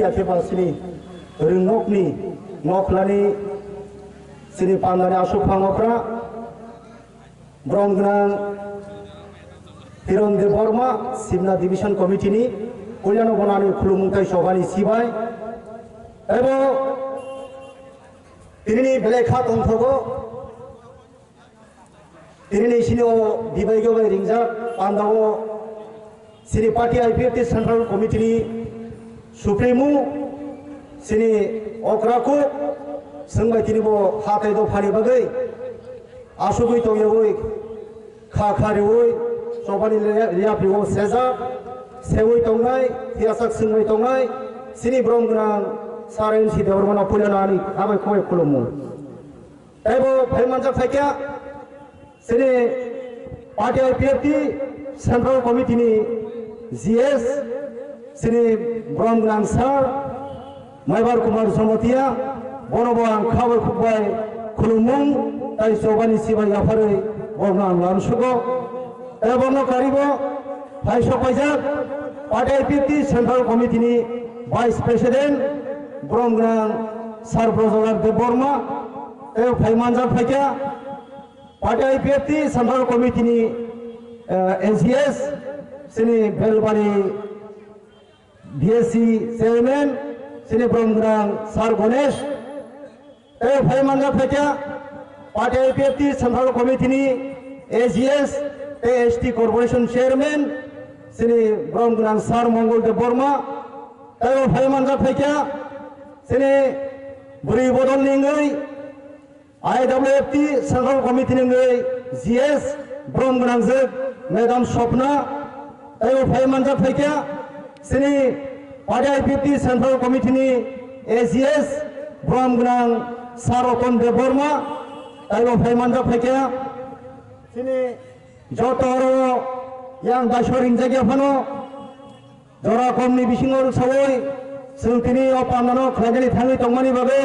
याखेबा सिनि रोंनकनि नखलानि सिनि पान्दानि आसु फांगफ्रा ब्रह्मगोनां हिरन देव बर्मा सिमना डिविजन कमिटिनि कल्याण बनानि खुलुमथाय सभानि सिबाय एबं तिनि बेलेखा दंथगो तिनि सिनि बिबायगो बाय रिंजाक पान्दाओ सिनि पार्टी आईपीएफटी सेंट्रल कमिटिनि सुप्रीमो सिनि अक्राको सोंबाय तिनिबो हाथाय दफानि बागै आसुगै तयबै खाखारिवै सबानि लियाफिगो सेजा सेवै तंनाय हियासाक सोंबाय तंनाय सिनि ब्रह्मगोनां सारेन सि देवरमाना फुलानानि हाबाय खय खुलुमो एबो फायमानजा फायख्या सिनि पार्टी आईपीएफटी सेंट्रल कमिटिनि जीएस सिनि ब्रह्मगोनां सार माइबार कुमार समतिया बनबो आं खाबाय खुबाय खुलुमुं ताई सबानि सिबाय आफारै बरना लानसुगो एबं कारिबो फाइसो पाइजाक पार्टी आईपीएफटी सेंट्रल कमिटिनि वाइस प्रेसिडेंट ब्रह्मगोनां सार ब्रजलाल देव बर्मा ए फाइमानजा फाइख्या पार्टी आईपीएफटी सेंट्रल कमिटिनि एसीएस सिनि बेलबारि बीएससी चेयरमैन सिनि ब्रह्मगोनां सार गणेश ए फाइमानजा फाइख्या पार्टी आईपीएफटी सेंट्रल कमिटिनि एजीएस एएसटी कॉर्पोरेशन चेयरमैन सिनि ब्रह्मगोनां सार मंगलदेव बर्मा ए फाइमानजा फाइख्या सिनि बुरि बदलनि आईडब्ल्यूएफटी सेंट्रल कमिटिनि जीएस ब्रह्मगोनां जोग मैडम स्वप्ना ए फाइमानजा फाइख्या सिनि पार्टी आईपीएफटी सेंट्रल कमिटिनि एजीएस ब्रह्मगोनां सार रतन देव बर्मा ए फाइमानजा फाइख्या सिनि जतरो yang dasoring jagi apano jora komni bisingor sawoi sengtini opamano khrajani thangi tongmani bagai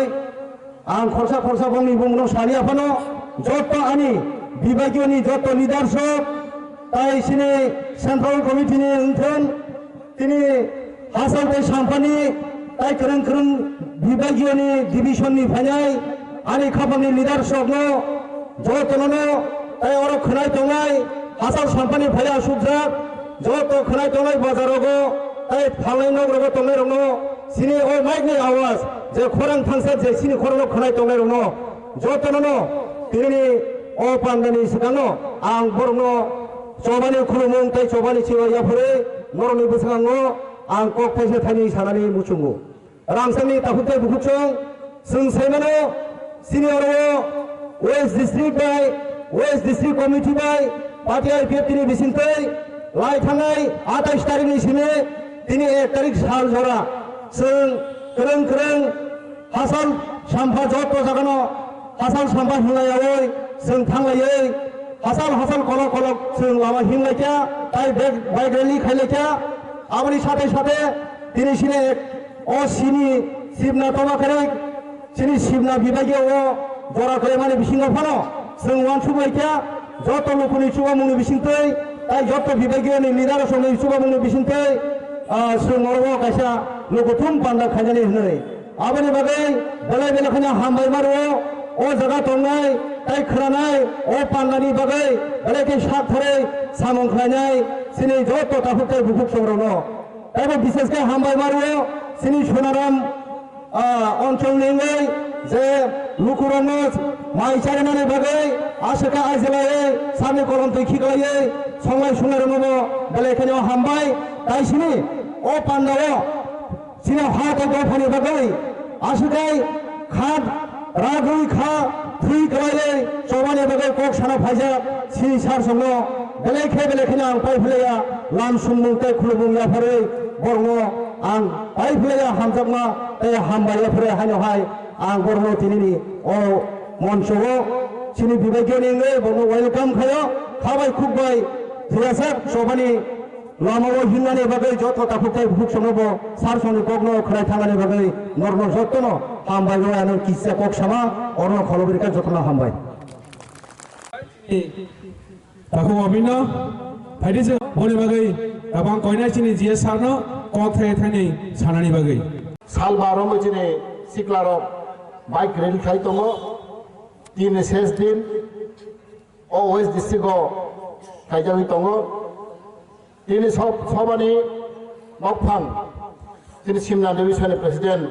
ang khorsa bongni bongno sali apano joto ani bibagioni joto leadership tai sini central committee ni unthon tini hasal te sampani tai kereng bibagioni division ni phanyai ani khabani leadership no joto no tai oro khnai tongai हासार साम्पानी भैया सुबजाक जो तो खनाय तंगाय बाजारावगो ताय फांलाय नगरगो तंगाय रंगो सिनि ओ माइकनि आवाज जे खरां थांसा जे सिनि खरांगो खनाय तंगाय रंगो जो तननो तिनि ओ पांदानि सिगांनो आं बरनो चबानि खुलुमुं ताय चबानि सिवाया फरे नरनि बसांगो आं कक फैसा थानि सानानि मुचुंगो रांसानि ताफुते बुखुचों जों सायमानो सिनि अरो वेस्ट डिस्ट्रिक्ट कमिटि बाय पार्टी आईपीएफटी बिसिंतै लाई थांनाय 28 तारिखनि सिमे दिनै 1 तारिख साल जरा जों गोरों हासाल साम्फा जत जागानो हासाल साम्फा हिंलायावै जों थांलायै हासाल कलक जों लामा हिंलायखा ताय बाइक रेली खायलायखा आबानि साथे दिनै सिने अ सिनि सिबना तमाखारै सिनि सिबना बिबागियाव जरा करे माने बिसिङाव फानो जों वानसुबायखा जत लोकनि चुबामुंनि बिसिंतै ताय जत बिबागियानि लिडारसनि चुबामुंनि बिसिंतै जों कायसा लोगोथुम पान्दा खायनानै होनै आबानि बागै बेलाय बेलाखानि हामबाय मारो अ जागा तंनाय ताय खोनानाय अ पान्दानि बागै बेलायके साथारै सामं खायनाय सिनि जत ताफुते बुखुक संरनो एबो बिसेसके हामबाय मारो सिनि सोनाराम अञ्चलनि जे लुकुरनो माइ चारिनानै बागै आशका आइजलायै सामि कलम तैखिगलायै संलाय सुंलाय रंगो बेलायखानि हामबाय ताय सिनि अ पान्दाओ सिनि हाथ गफानि बागै आशकाय खाद रागुइ खा थुइ गलायै चबानि बागै कक साना फायजा सिनि सार संनो बेलायखानि आं पाइफुलाया लाम सुमुंताय खुलुमुं याफारै बरनो आं पाइफुलाया हामजाबमा ताय हामबाय याफारै हायनोहाय आं बरनो तिनिनि अ मनसो सिनि बिबागियानि बरनो वेलकाम खायो खाबाय खुबाय थैयासाक सबानि लामाव हिंनानि बागै जत ताफुताय बुक संनो सार संनि ककनो खराय थांगानि बागै नरनो जतनो हामबाय गयानो किसा कक सामा अरनो खलबरिका जतनो हामबाय ताखौ अबिनो फायदिजों बनि बागै गोबां कयनाय सिनि जिए सारनो कक थाय थायनि सानानि बागै सालबारम बिदिनो सिक्लारम बाइक रेलि खाय दङ दिनै शेष दिन वेस्ट डिस्ट्रिक्टआव खायजावि दङ दिनै सभानि मावफां दिनै सिमना डिभिजननि प्रेसिडेन्ट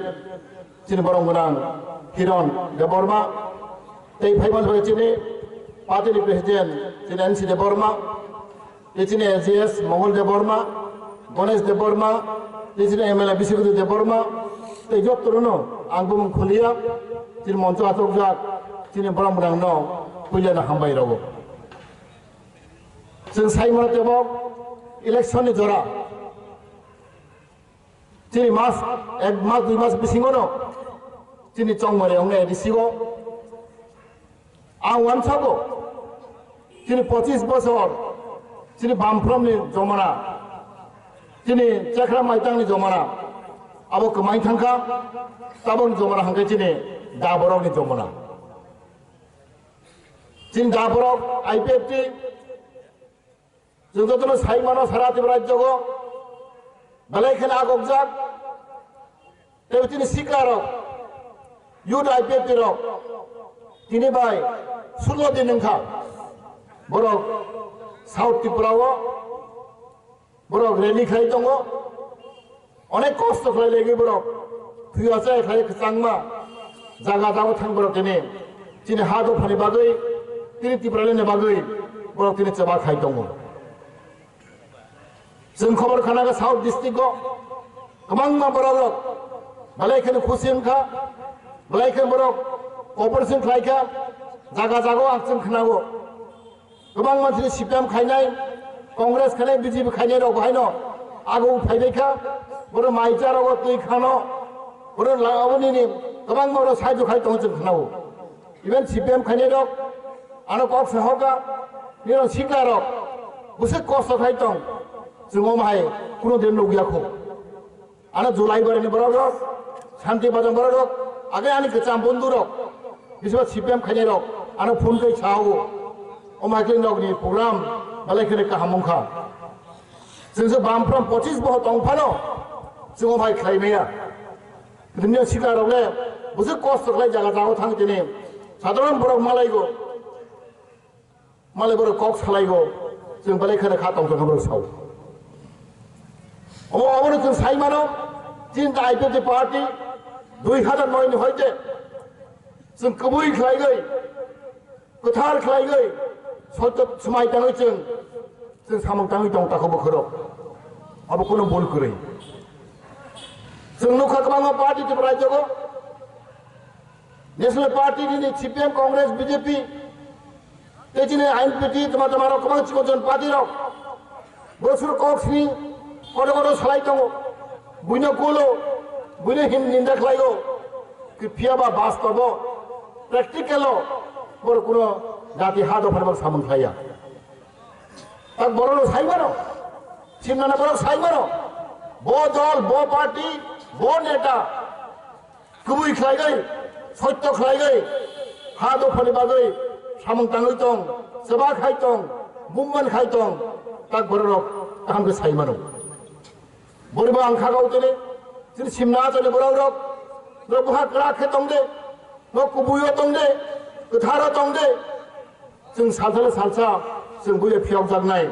दिनै बरं गोनां हिरन देबबर्मा दै फाइमान दिनै पार्टीनि प्रेसिडेन्ट दिनै एनसि देबबर्मा दिनै एजिएस मंगल देबबर्मा गणेश देबबर्मा दिनै एमएलए बिश्वजित देबबर्मा दै जत्तरनो आंबो मुंखलिया दिनै मन्च आटकजाक दिनै बरं गोनांनो फैलायनो हामबाय रावबो जों साइमन देबक इलेक्शननि जरा दिनै मास 1 मास 2 मास बिसिङावनो दिनै चंमरेयावनो एडिसिगो आं वानसागो दिनै 25 बोसोर दिनै बामफ्रोमनि जमाना दिनै चेक्रा माइतांनि जमाना आबो कमाइ थांखा ताबोनि जमाना हांखै दिनै दाबरावनि जमाना दिनै दाबराव आइपिएफटी जों जतनो साइमानो सारा त्रिपुरा राज्यगो बेलायखेन आगकजाक तेबतिनि सिक्लारक युथ आइपिएफटी रक तिनि बाय 16 दिन नोंखा बरक साउथ त्रिपुराव बरक रेलि खाय दङ अनेक कष्ट खालायलेगि बरक थुयासे खाय चांमा जागा जागा थां बरक तिनि हा दफानि बागै तिनि त्रिपुरानि बागै बरक तिनि चबा खाय दङ जों खबर खानागा साउथ डिस्ट्रिक्टआव गोबां बरक बेलायखेन खुसिनखा बेलायखेन बरक कॉपरेशन खायखा जागा जागा आंजों खोनागौ गोबां मानसिनि सिपिएम खायनाय कांग्रेस खायनाय बीजेपी खायनाय रग बाहायनो आगौ फायबायखा बर माइजा रग दै खानो बर लावनिनि गोबां बर साइज खाय दं जों खोनागौ इभेन सिपिएम खायनाय रग आनो कक सहगा निरो सिक्ला रग बुसे कष्ट खाय दं जों माय कुनो दिन लगियाखौ आनो जुलाइ बारनि बरक शान्ति बाजन बरक आगे आनि गोचाम बंधु रक बिसोर सिपिएम खायनाय रक आनो फन कै सावो अमाइक्लिन रगनि प्रग्राम बेलायखेन काहामुखा जोंसो बामफ्राम 25 बह दंफानो जों माय खायनाया दुनिया सिक्ला रगले बुसे कष्ट खाय जागा जागा थां दिनै साधारण बरक मालायगो मालाय बरक कक सालायगो जों बेलायखेन खातम जों साव अबनो जों साइमानो दिन आइपिएफटी पार्टी 2009 नि हयते जों कबुइ खालायगै गोथार खालायगै सत्य समाय दाङै जों सामं दाङै दं ताखौ बखरो अब कोनो बोल करै जों नुखा गोबां पार्टी त्रिपुरा राज्यगो नेशनल पार्टी नि सिपिएम कांग्रेस बीजेपी तेजिने आइनपिटी तमारो गोबां चिकन पार्टी रक बोसुर कक्सनि कत कत सालाय दङ बुइनो गोलो बुइनो निन्दा खालायगो फियाबा बास्तव प्रेक्टिकल बर कोनो जाति हा दफार सामन खाया तक बरनो साइमानो सिमनाना बर साइमानो बो दल बो पार्टी बो नेता कबुइ खालायगै सत्य खालायगै हा दफानि बागै सामन ताङै दं सेबा खाय दं मुभमेन्ट खाय दं तक बरनो तामखौ साइमानो बरिबा आंखागाव दिनै दिनै सिमना जले बराव रक न बहा क्राखे दं दे न कुबुयो दं दे गोथारा दं दे जों साथाले सालसा जों बुये फियाव जागनाय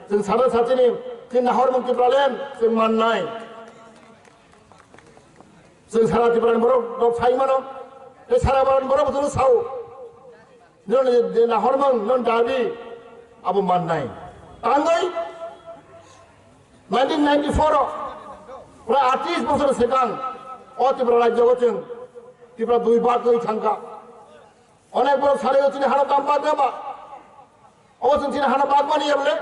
जों साथाले साथिनि दिन नाहर मंत्रि प्रालेन जों माननाय जों सारा त्रिपुरानि बर' दब साइमानो बे सारा बारन बर' बोथोर साव नों नाहर मं नों दाबि आबो माननाय तांगै 1994 प्राय 38 बोसोर सिगां त्रिपुरा राज्यआव जों त्रिपुरा 2 बार गई थांगा अनेक बर सालाय दिनै हाना दाम बाग नामा अ जों दिनै हाना बाग मानि याबले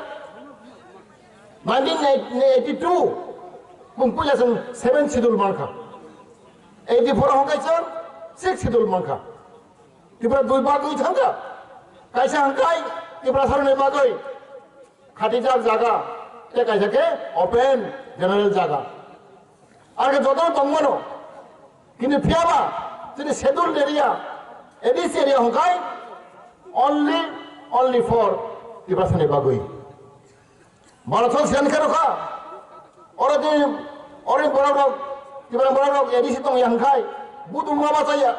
1982 बुंपुया जों 7 शिड्यूल मानखा 84 हंगाय जों 6 शिड्यूल मानखा त्रिपुरा 2 बाग गई थांगा कायसा हंगाय त्रिपुरा सारने बागै खाथिजाक जागा ते कायसाके ओपन जनरल जागा आगे जतो दंमनो किन्तु फियाबा दिनै शेड्यूल एरिया एडिस एरिया हंखाय only for त्रिपुरा सारने बागै भारत सेनखे रखा और दिन और बड़ा tiba borok edisi tong yang khai butuh mama saya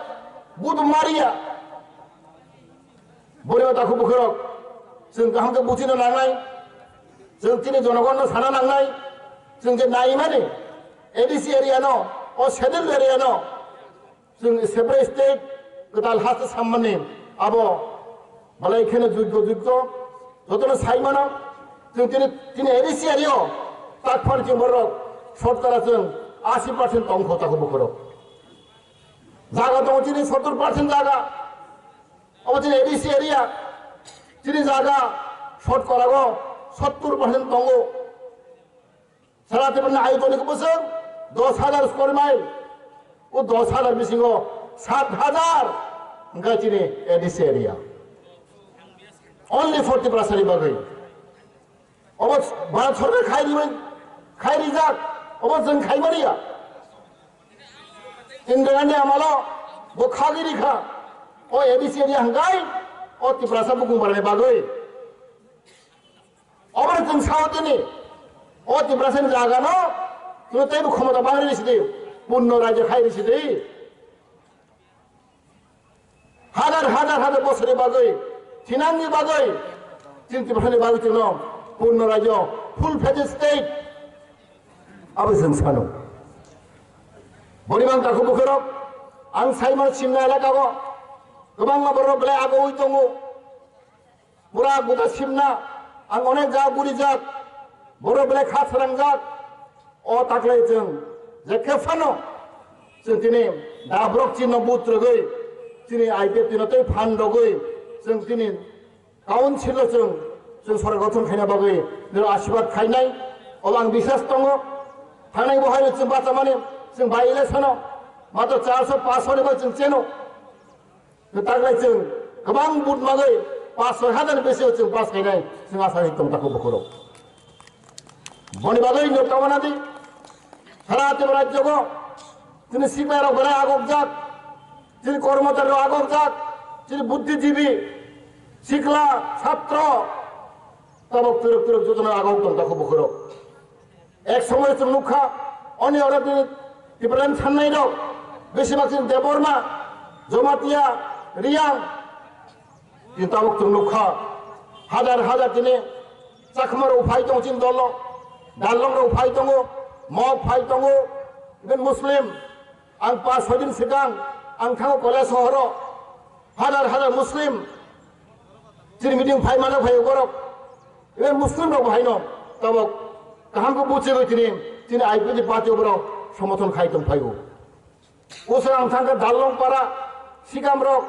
butuh Maria boleh tak aku bukerok जों गाहामखौ बुजिनो नांनाय जों दिनै जनगणनो साना नांनाय जों जे नाय माने एडिसि एरियानो अ सेडेल एरियानो जों सेपारेट स्टेट गोदाल हास सामने आबो बालाय खेने जुग जतनो साइमानो जों दिनै एडिसि एरिया ताक फार जों बरक सरकारा जों 80% तंखौ ताखौ बुkerok जागा दं दिनै 70% जागा अब दिनै एडिसि एरिया जिनि जागा शर्ट करागो 70% दंगो साराते बन्ना आयतनिक बोसोर 10,000 स्क्वायर माइल वो 10,000 बिसिंगो 7,000 उनका जिनि एडिसि एरिया ओनली 40% बागै अब भारत सरकार खायरी जाक अब जों खायमारिया इंद्रानि आमालो वो खागिरि खा ओ एडिसि एरिया हंगाय ओ तिप्रासा बुकुं बारनाय बागै अबर जों सावदिनि ओ तिप्रासानि जागानो जों तेबो क्षमता बांरिसिदि पूर्ण राज्य खायरिसिदि हाजार बोसोरनि बागै थिनांनि बागै जों तिप्रासानि बागै जों पूर्ण राज्य फुल फेज स्टेट अब जों सानो बरिबां ताखौ बुkerok आं साइमन सिमना एलाकागो गोबां बर' बेलाय आगोवै दङ बुरा गुदा सिमना आं अनेक जा बुरि जाक बर' बेलाय खासरां जाक अ ताकलाय जों जेखे फानो जों दिनै दाब्रक चिन्ह बुत्रगै दिनै आइपिएफ दिनतै फान्डगै जों दिनै काउन्सिल जों सरकार गठन खायना बागै जों आशीर्बाद खायनाय अब आं बिसास दङ थांनाय बहाय जों बाथा माने जों बाय इलेक्सनाव मात्र 400-500 निबो जों चेनो ताकलाय जों गोबां बुट मागै 500,000 बेसे जों पास खायनाय जों आसा हितम ताखौ बुkerok बनि बागै नोटावनादि सारा तेब राज्यको दिनै सिपाहीराव बेलाय आगक जाक दिनै कर्मचारीराव आगक जाक दिनै बुद्धिजीवी सिख्ला छात्र तबक तुरक जतना आगक दं ताखौ बुkerok एक समय जों नुखा अनि अरा दिनै डिफारेन्ट साननाय दं बेसेबां जों देबरमा जमातिया रियां दिन tabuk जों नुखा हाजार दिनै चाखमार उफाय दं जों दल दालं उफाय दङ मग फाय दङ इभेन मुस्लिम आं 5-6 दिन सिगां आं थाङो कलेज सहराव हाजार मुस्लिम दिनै मिटिं फाय मानो फाय गरक इभेन मुस्लिम राव बाहायनो tabuk गाहामखौ बुजिबाय दिनै आइपिएफ पार्टी बराव समर्थन खायदों फायगौ उसोर आं थांगोन दालं पारा सिगाम रक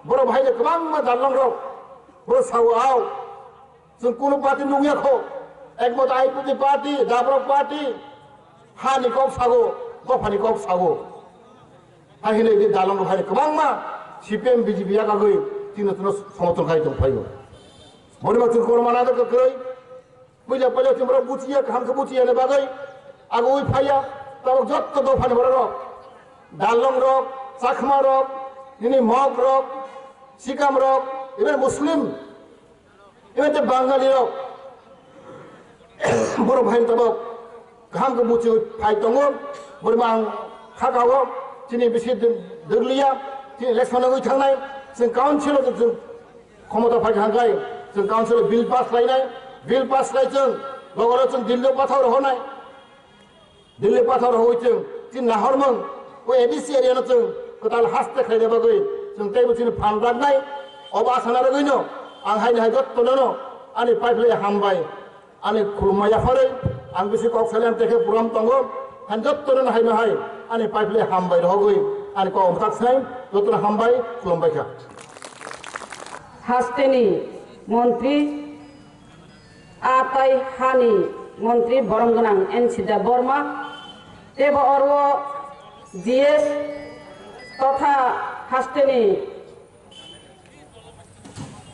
बर' भाइनो गोबां दालं रक बर' सावआव जों कुनु पार्टी नुयाखौ एकमत आइपिएफ पार्टी दाब्रक पार्टी हानि कक सागो दफानि कक सागो हाहिनै बे दालं भाइ गोबां सिपिएम बिजेपि आ गागै दिनै समर्थन खायदों फायगौ बनिबा जों करमाना गोख्रै पहिले जों बर' बुजिया गाहामखौ बुजियानो बागै आगै फाया tabuk जत्त दफानि बर' रक दालं रक चाखमा रक दिनै मग रक सिकाम रक इभेन मुस्लिम इभेन ते बांगाली रक बर' भाइ tabuk गाहामखौ बुजि फाय दङ बोरमा आं खागावो दिनै बेसे दोगलिया दिनै इलेक्सनाव थांनाय जों काउन्सिलाव जों क्षमता फायखांगाय जों काउन्सिलाव बिल पास लायनाय बिल पास लायजों लगराव जों दिल्लीयाव पाथाव होनाय दिल्ली पाथाव होइजों दिन नाहरमोन वो एडिसि एरियानो जों गोदाल हास्ते खायनाय बागै जों तेबो दिनै फानरागनाय अब आसाना रगैनो आं हायनो हाय जत्तनो आंनि पाइपलाय हामबाय आंनि खुलुमनाय जाफारै आं बेसे कक्सालियान तेखे पुराम दङ हाय जत्तनो हायनो हाय आंनि पाइपलाय हामबाय रहगै आंनि कम थाखसाय जत्तनो हामबाय खुलुमबायखा हास्तेनि मन्त्री आताय हानि मन्त्री बरमगोनां एनसिदा बर्मा तेब अरव जीएस तथा हास्तेनि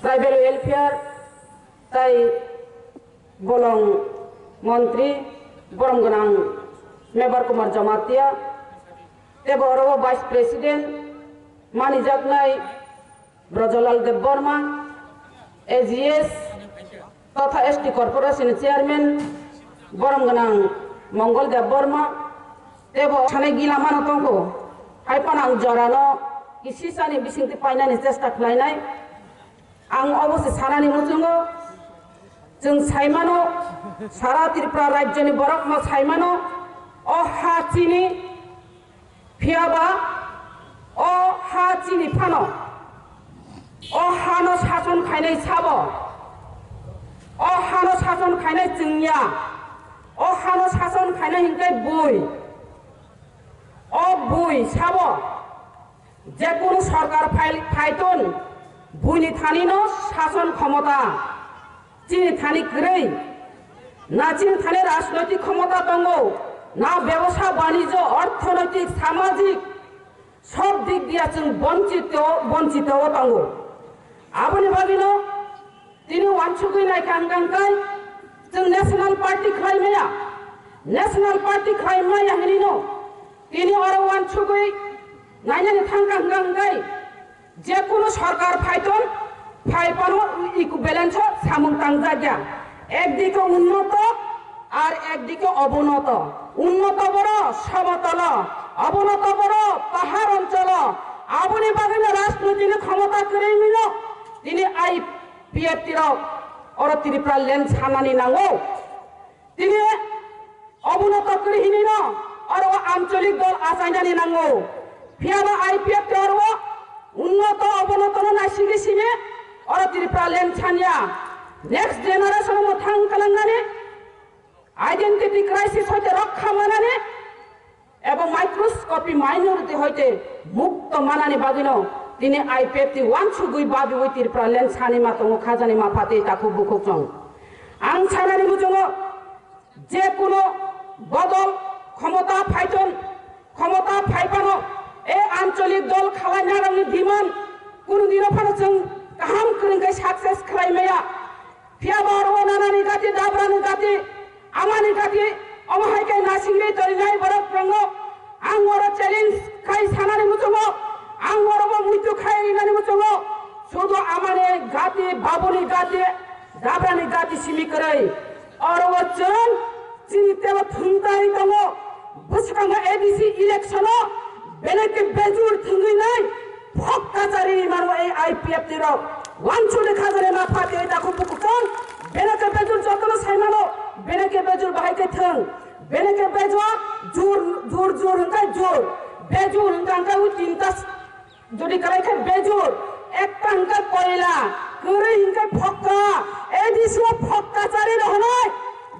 ट्राइबेल वेलफेयर ताई गलं मन्त्री बरमगोनां मेबर कुमार जमातिया तेब अरव वाइस प्रेसिडेंट मानिजागनाय ब्रजलाल देव बर्मा एजीएस तथा एसटी कॉर्पोरेशन चेयरमैन बरमगोनां Mangal Deb Barma tebo chane gila mano tongko hai panang jorano isi sani bisingti painani chesta khlainai ang obose sarani muchungo जों साइमानो सारा त्रिपुरा राज्यनि बरकमा साइमानो ओ हाचिनि फियाबा ओ हाचिनि फानो ओ हानो सासन खायनाय साबो ओ हानो सासन खायनाय जोंनिया ओ हानो सासन खायनाय हिंखाय बुइ ओ बुइ साबो जेकुनु सरकार फाइतन बुइनि थानिनो शासन क्षमता चीनी थानी ग्रही ना चीनी थाने राजनैतिक क्षमता दंगो ना व्यवसाय वाणिज्य अर्थनैतिक सामाजिक सब दिक दिया जों वंचित दंगो आबनि बागिनो तिनि वानसुगै नायखांगांखाय जों नेशनल पार्टी खालामनाया हिनिनो तिनि आरो वानसुगै नायनानै थांगांगांखाय जेकुनु सरकार फाइतन फाइपानो इकु बैलेंस सामुं तांजागिया एकदिके उन्नत और एकदिके अवनत उन्नत बड़ समतल अवनत बड़ पाहाड़ अंचल आबनि बागिनो राजनैतिक क्षमता करेमिनो तिनि आईपीएफ और त्रिपुरा लैंड सानानि नांगौ तिनि अवनत करिहिनिनो और आंचलिक दल आसायनानि नांगौ फियाबा आईपीएफ और उन्नत अवनत नासिगिसिमे और Tripura land Sania next generation में थांग कलंगाने आइडेंटिटी क्राइसिस होते रक्षा मानाने एवं माइक्रोस्कोपी माइनॉरिटी होते मुक्त मानाने बागिनो तिने आईपीएफ ती वानसुगुई बाबी वै त्रिपुरा लैंड सानि मातंगो खाजानि माफाते ताकु बुखुकजों आं सानानि मुजोंगो जे कोनो बदल क्षमता फाइपानो ए आंचलिक दल खालायनारनि डिमान्ड कुनु दिनो फानो जों गाहाम करेंगे सक्सेस खालामनाया फियाबार नानानि गाति दाब्रानि गाति आमानि गाति अमाहायके नासिंगे तरिनाय बरक प्रंगो आं वरो चैलेंज खाय सानानि मुचंगो आं वरो मृत्यु खायनानि मुचंगो सुदो आमानि गाति बाबुनि गाति दाब्रानि गाति सिमि करै और वो जों चिनितेबो थुंताय दङो बुसखांगा एडीसी इलेक्शनो बेनेके बेजुर थुंगैनाय फक्काचारि मानो ए आईपीएफ तिरो वानसुले खाजारे माफाते दाखौ बुकुफोन बेनेके बेजुर जतनो साइमानो बेनेके बेजुर बाहायके थों बेनेके बेजुर जुर हंखाय जुर बेजुर हंखाय उ तीनटा जुदि करायखे बेजुर एकटा हंखाय कोयला गोरै हंखाय फक्का एडीसी फक्काचारि रहनाय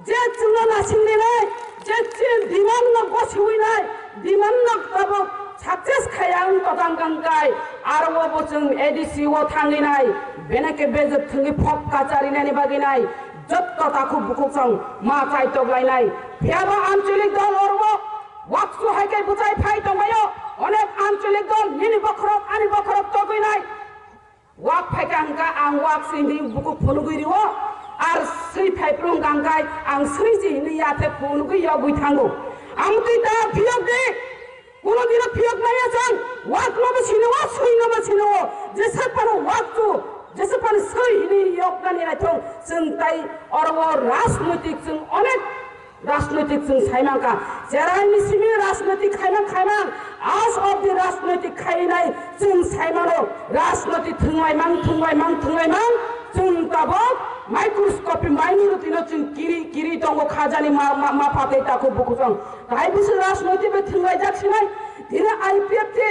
जे जोंनो नासिंलिनाय जे डिमान्ड न गसिउइनाय डिमान्ड न गाबो सक्सेस खायां तदांगांगाय आरो वो जों एडीसी वो थांगिनाय बेनेके बेजर थंगि फक्काचारिनानि बागिनाय जत्त ताखु बुकुकजों मा चाइतगलायनाय फियाबा आंचलिक दल अरबो वाक्सु हायके बुचाय फाइ दंबायो अनेक आंचलिक दल निनि बखरक आनि बखरक तगैनाय वाक फाइकांगा आं वाक सिंदि बुकु फुनुगैरिवो आर सै फाइफ्रं गांगाय आं सै जिनि याथे फुनुगैयो गैथांगो आमति दा फियगदि कोनो दिन फियक नहीं आसन वाक लो छिनवा सही न छिनवा जैसे पर वाक तो जैसे पर सही नहीं योगदान राथों जों ताई और वो राजनैतिक जों अनेक राजनैतिक जों साइमांका जेरानि सिमि राजनैतिक खायमा आज अफ दि राजनैतिक खायनाय जों साइमानो राजनैतिक थुंगाय मां जों ताबो माइक्रोस्कोपी माइनॉरिटी न जों किरि दंगो खाजानि माफाते ताखौ बुकुजों ताइ बिसोर राजनैतिक बे थुंगाय जाखिनाय दिनै आईपीएफ ते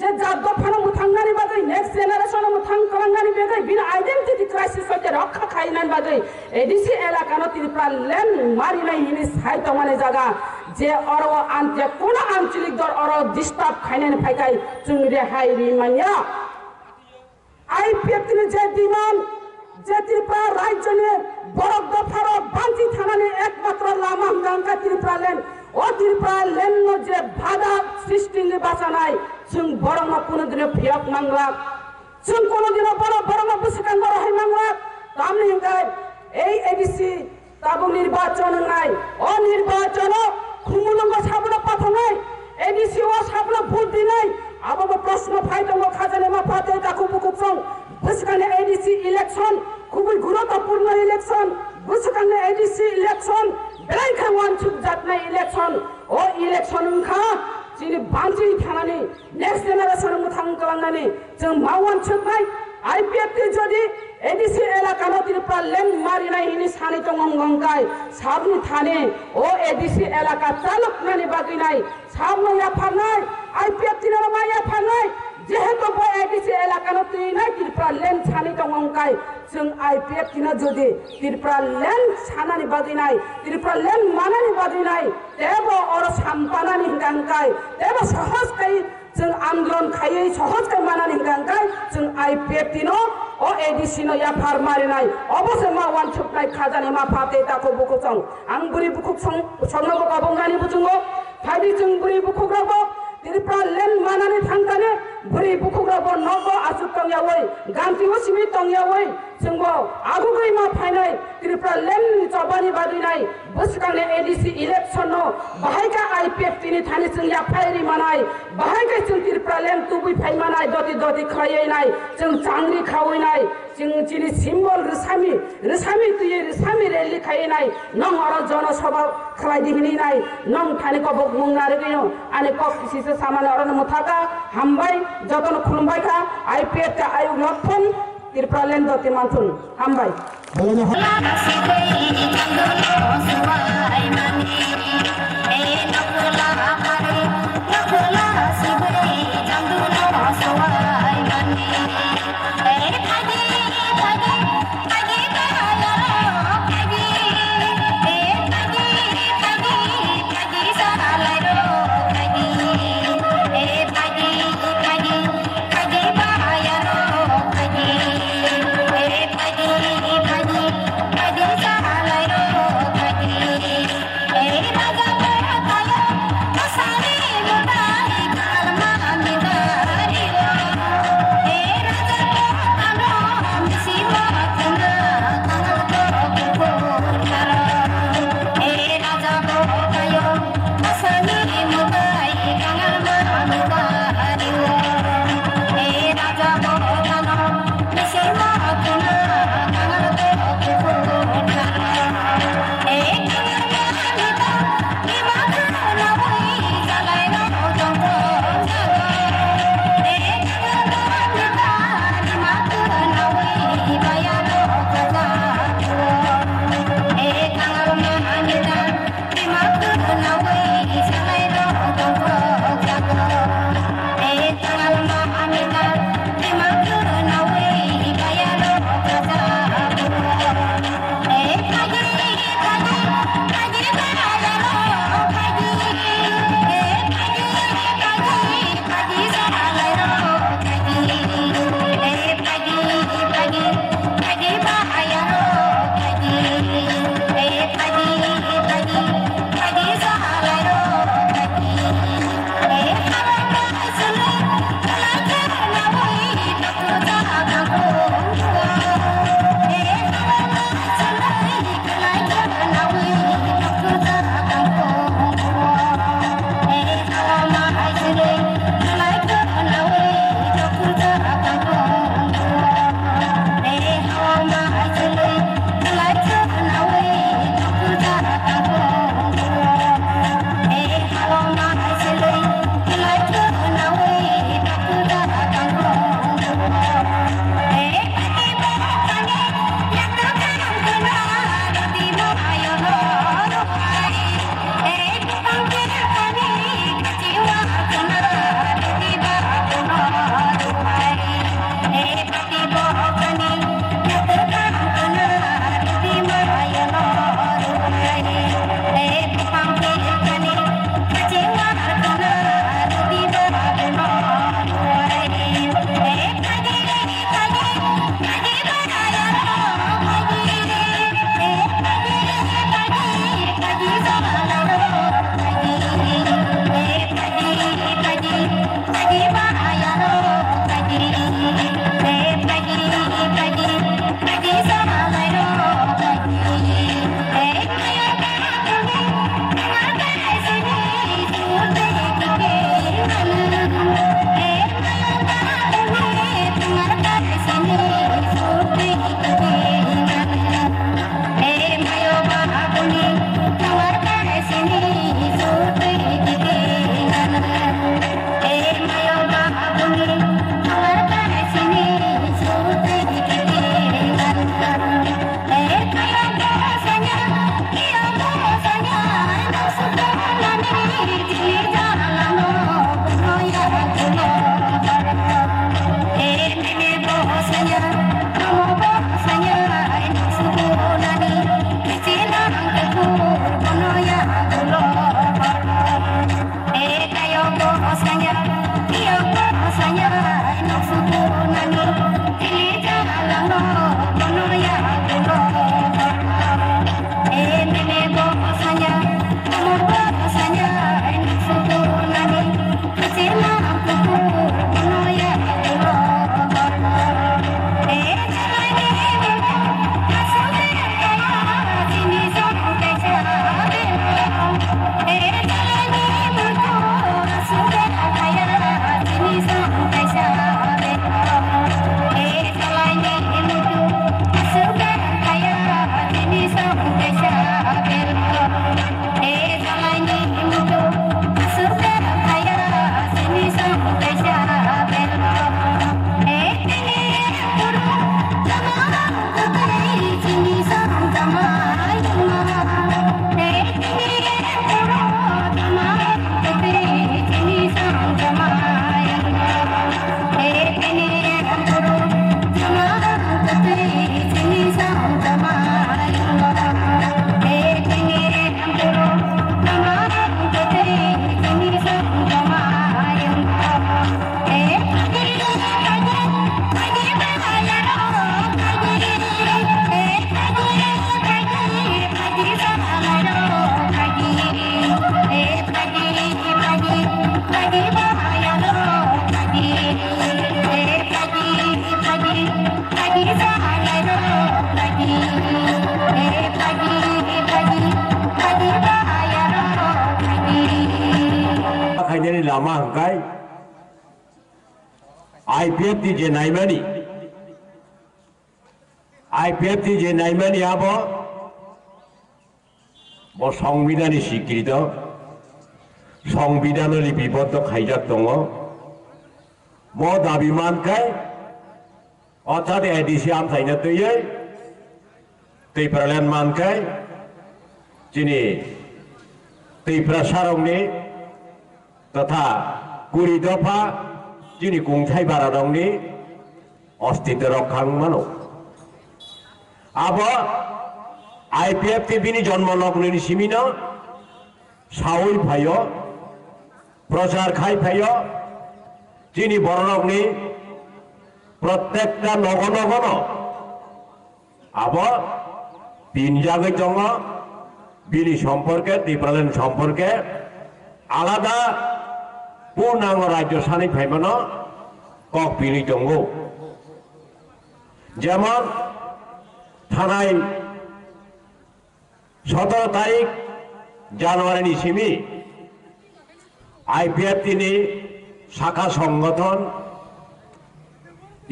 जे जादो फानो मुथांगानि बागै नेक्स्ट जेनारेशन मुथां कलांगानि बागै बिन आइडेंटिटी क्राइसिस होते रक्षा खायनानि बागै एडीसी एलाकानो त्रिपुरा लैंड मारिनाय हिनि साइट माने जागा जे अरो आन्ते कोन आंचलिक दर अरो डिस्टर्ब खायनानि फायखाय जों रेहाय रिमानिया आईपीएफ नि जे डिमान्ड जे त्रिपुरा राज्यनि बरक दफार बान्थि थानानै एकमात्र लामा गांगा त्रिपुरा लैंड ओ त्रिपुरा लैंड न जे बाधा सृष्टिनि बाचानाय जों बरम कोनो दिन फियक नांला जों कोनो दिन बरम बुसखां बरहाय नांला तामनि हिंगाय ए एडीसी ताबो निर्वाचन नाय ओ निर्वाचन खुमुलंग साबना पाथनाय एडीसी ओ साबना भोट दिनाय आबो प्रश्न फाइदंग खाजाने मा फाते ताखौ बुकुफों बुसखांनि एडीसी इलेक्शन खुबै गुरुत्वपूर्ण election बुसखांनि ADC election बेलायखा Wansuk जातनाय election ओ इलेक्शन उनखा जोंनि बांसिन थानानै नेक्स्ट जेनारेशन मोथां खालामनानै जों मावानसुकनाय आईपीएफटी जदि एडीसी एलाकानो त्रिपुरा लेन मारिनाय हिनि सानै दंगाय साबनि थाने ओ एडीसी एलाका चालुकनानै बागिनाय साबनो याफानाय आईपीएफटी न माया फानाय जेहेतु बो एडीसी एलाकानो तुइनाय त्रिपुरा लेन सानै दंगाय जों आईपीएफटी न जदि त्रिपुरा लेन सानानै बागिनाय त्रिपुरा लेन मानानै बागिनाय तेबो और सामपानानै हिंगांगाय तेबो सहज kai जों आंदोलन खायै सहज kai मानानै हिंगांगाय जों आईपीएफटी न ओ एडीसी न या फार मारिनाय अबसे मा वान छुपनाय खाजानि मा फाते ताको बुखु सं आं बुरि बुखु सं संनो गाबंगानि बुजुंगो फाइदि जों बुरि बुखु ग्राबो त्रिपुरा लेन मानानै थांगाने बुरि बुखु ग्राबो नगो आसु तंयावै गांथिबो सिबि तंयावै जोंबो आगुगै मा फाइनाय त्रिपुरा लेन जबानि बादिनाय बसकाने एडीसी इलेक्शन न बाहायका आईपीएफटी नि थानि जों या फाइरि मानाय बाहायका जों त्रिपुरा लेन तुबि फाइ मानाय दति दति खायैनाय जों चांग्रि खावैनाय जों जिनि सिम्बल रिसामी तुयै रिसामी रेली खायैनाय नं अर जनसभा खालायदि हिनिनाय नं थानि को बुंनारे गयो आने को किसिसे सामान अरन मुथाका हामबाय जतन खुलुमबायखा आईपीएफटी आयोग लथन त्रिपुरा लेन दति मानथुन हामबाय Raja lama hangkai IPF di je naimani IPF di je naimani abo bo সংবিধানে স্বীকৃত সংবিধানের বিবদ্ধ খাইজাত দङ bo dabi mankai অর্থাৎ edisi amsaina töyai tei peralian mankai jini tei prasarongni तथा 20 दफा जिनि खुंथाय बारा दंनि अस्तित्व रक्षांगमानो आबो IPF ti bini जन्म लग्ननि सिमिनो सावै फायो प्रचार खाय फायो जिनि बरनगनि प्रत्येकटा नगनगन आबो बिनजागै दङ बिनि सम्पर्के त्रिपुरानि सम्पर्के आलादा पूर्णांग राज्य सानै फाइमानो कक बिनि दङ जेमन थानाय 17 तारिख জানুয়ারি সিমি IPF তিনি শাখা সংগঠন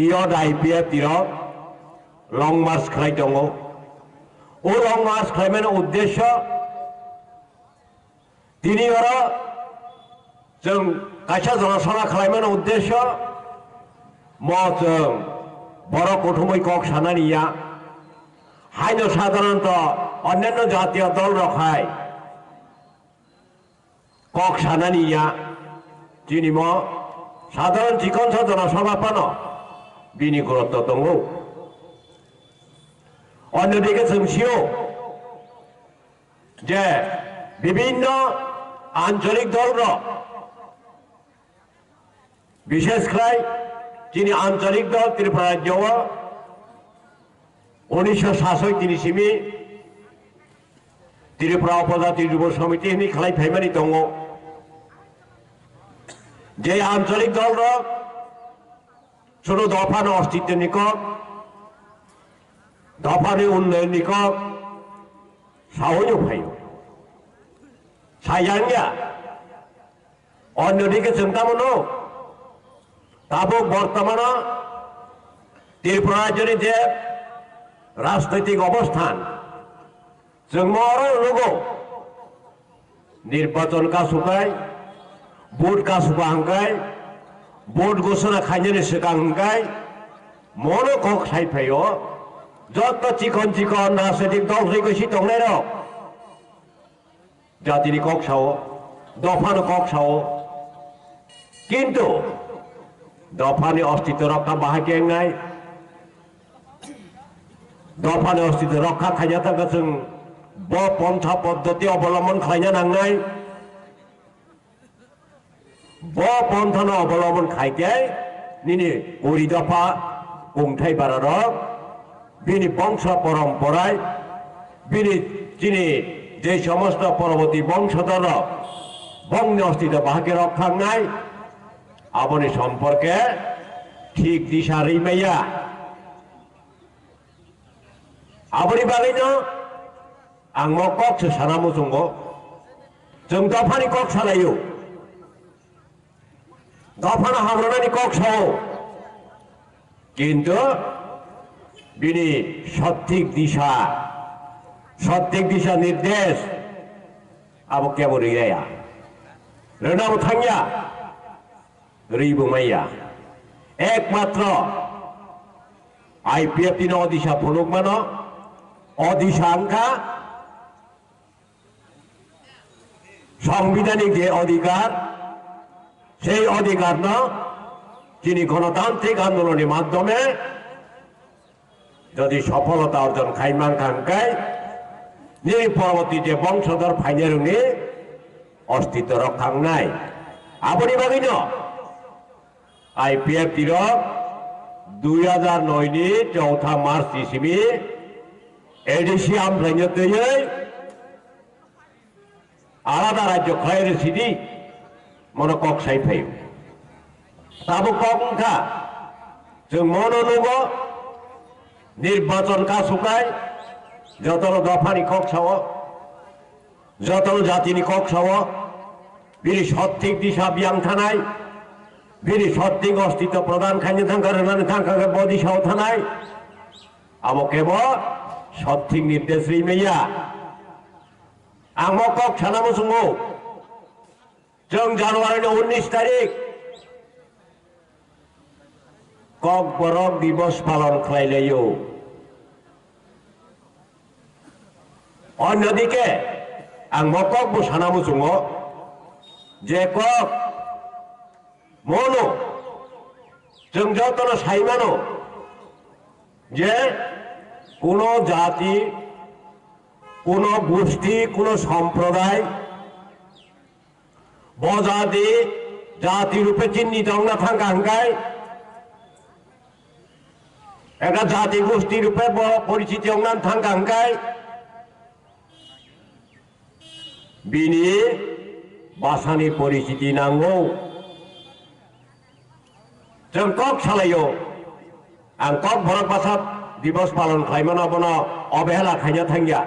ইয়দ IPF তিরক লং মার্চ খাই দङ ও লং মার্চ খাইমাनो उद्देश्य তিনি ওরা जों कायसा जनसभा खालामनो उद्देश्य जों बर' गौथुमै कक सानानिया हायनो साधारणत अन्यान्य जातीय दल रखाय कक सानानिया जिनि म साधारण जिखनसा जनसभा पानो बिनि गुरुत्व दङ अन्यदिके जोंसियो जे विभिन्न आंचलिक दल विशेष खाय जिनि आंचलिक दल त्रिपुरा राज्य 1967 सिमी त्रिपुरा उपजाति युव समिति हिनि खालाय फाइमानि दङ जे आंचलिक दल शुरु दफानि अस्तित्व निकट दफानि उन्नयन निकट सावैनो फायो सायानिया अन्यदिके जोंतामोनो ताबो बर्तमान त्रिपुरा राज्यनि जे राजनैतिक अवस्थान जों लोगो निर्वाचन का सुखाय भोट का सुखा हंगाय भोट घोषणा खाइने सिगां हंगाय मनो कक साइफायो जत चिकन चिकन राजनैतिक दल रैगसि दंनाय र जातिनि कक सावो दफानो कक सावो किन्तु दफानि अस्तित्व रक्षा बाहागेंनाय दफानि अस्तित्व रक्षा खायनो थाखाय जों ब पन्था पद्धति अवलम्बन खालामनो नांनाय ब पन्थानो अवलम्बन खायके निनि 20 दफा खुंथाय बारारक बिनि बंश परम्पराय बिनि जिनि जे समस्त परवर्ती बंशधर बंगनि अस्तित्व बाहागे रक्षांनाय आबनि सम्पर्के ठीक दिशा रैमाया आबनि बागैनो आं कक सानामो जोंगो जों दफानि कक सालायो दफाना हाब्रनानि कक सावो किन्तु बिनि सठिक दिशा निर्देश आबो केबो रैया रोनाबो थांया रैबोमाया एकमात्र IPF तिनो अदिशा फुलुगमानो अदिशा आंखा संविधानिक जे अधिकार সেই अधिकार न যিনি গণতান্ত্রিক আন্দোলনের মাধ্যমে যদি সফলতা অর্জন খাইমান খানকায় নিয়ে পরবর্তী যে বংশধর ফাইনারুনি अस्तित्व रक्षांनाय आबनि बागैनो IPF तिरक 2009 नि 4 मार्च इसिमि एडिसि आमफ्रायनो दैयै आलादा राज्य खालायनो सिदि मनो कक साइफायो ताबो ककंखा जों मनो नुगो निर्वाचन का सुखाय जतनो दफानि कक सावो जतनो जातिनि कक सावो বিনি সঠিক দিশা বিয়াং থানায় বিনি সঠিক অস্তিত্ব প্রদান খাইনে থাকার থাকা বদিশাও থানায় আমো কেবল সঠিক নির্দেশ রিমেয়া আমো কক সানামো সুঙ্গো जों জানুয়ারি 19 তারিখ কক বরক দিবস পালন খাইলাইও অন্যদিকে আং মকক বো সানামো সুঙ্গো যে কক মনো जों যতন সাইমানো যে কোন জাতি কোন গোষ্ঠী কোন সম্প্রদায় বজাতি জাতি রূপে চিহ্নিত না থাকা হাঙ্গায় একটা জাতি গোষ্ঠী রূপে পরিচিতি অঙ্গান থাকা হাঙ্গায় বিনি বাসানি পরিচিতি নাঙ্গো जों কক সালাইও आं কক বরক বাসা দিবস পালন খাইমানা বন অবহেলা খাইনা থাঙ্গিয়া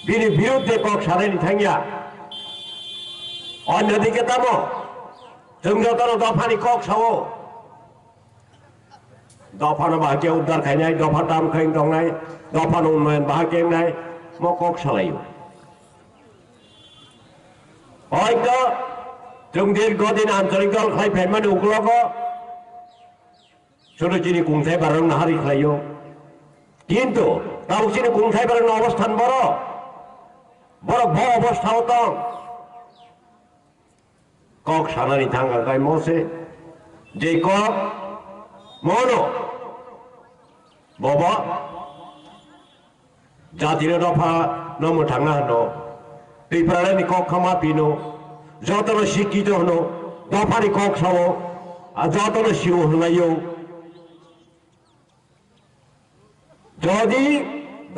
বিনি বিরুদ্ধে কক সালাইনি থাঙ্গিয়া অন্যদিকে তামো जों যতন দফানি কক সাও দফানো বাহাকে উদ্ধার খাইনাই দফা দাম খাইন দংনাই দফানো উন্নয়ন বাহাকে নাই ম কক সালাইও হয়তো जों দীর্ঘদিন আঞ্চলিক দল খাই ফেমানি উগ্রগ ছোটচিনি কুংথাই বারং নাহারি খাইও কিন্তু তাউচিনি কুংথাই বারং অবস্থান বড় বড় বড় অবস্থাও তং কক সানানি থাঙ্গা গাই মসে যে কক মনো বাবা জাতির দফা নম থাঙ্গা হনো ত্রিপুরানি কক খামা পিনো যতন শিক্ষিত হনো দফানি কক সাও আর যতন শিও হনাইও যদি